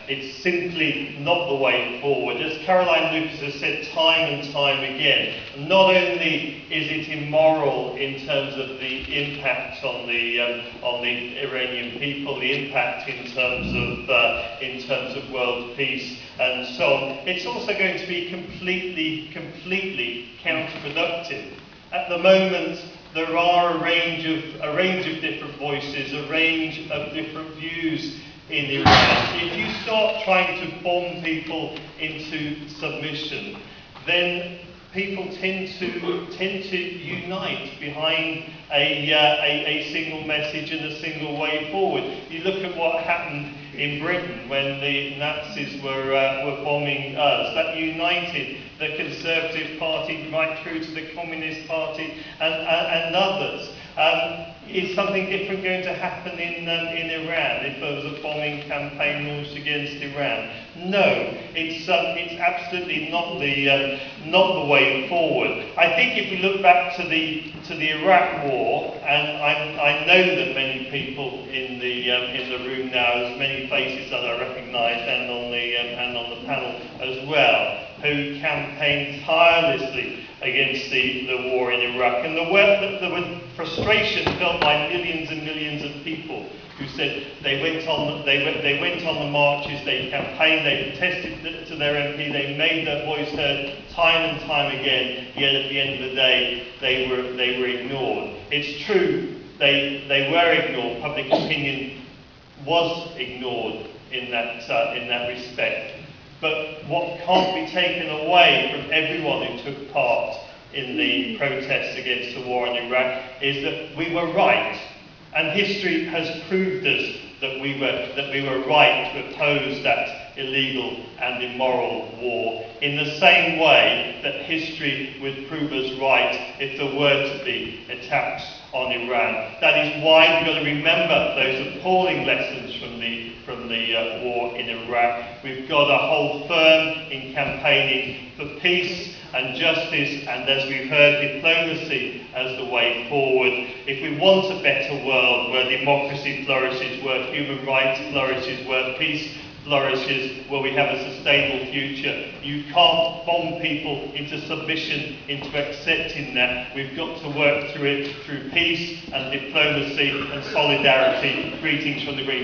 It's simply not the way forward. As Caroline Lucas has said time and time again, not only is it immoral in terms of the impact on the Iranian people, the impact in terms of world peace and so on, it's also going to be completely counterproductive. At the moment, there are a range of different voices, a range of different views in Iran. If you start trying to bomb people into submission, then people tend to unite behind a single message and a single way forward. You look at what happened in Britain when the Nazis were bombing us. That united the Conservative Party right through to the Communist Party and others. Is something different going to happen in Iran if there was a bombing campaign launched against Iran? No, it's absolutely not the way forward. I think if we look back to the Iraq War, and I know that many people in the room now, there's many faces that I recognise, and on the panel as well, who campaigned tirelessly against the war in Iraq, and there was frustration felt by millions and millions of people who said they went on the marches, they campaigned, they protested to their MP, they made their voice heard time and time again. Yet at the end of the day, they were ignored. It's true, they were ignored. Public opinion was ignored in that respect. But what can't be taken away from everyone who took part in the protests against the war in Iraq is that we were right, and history has proved us that we were right to oppose that illegal and immoral war, in the same way that history would prove us right if there were to be attacks on Iran. That is why we've got to remember those appalling lessons from the war in Iraq. We've got to hold firm in campaigning for peace and justice, and as we've heard, diplomacy as the way forward. If we want a better world where democracy flourishes, where human rights flourishes, where peace flourishes, where we have a sustainable future, you can't bomb people into submission, into accepting that. We've got to work through it through peace and diplomacy and solidarity. Greetings from the Green.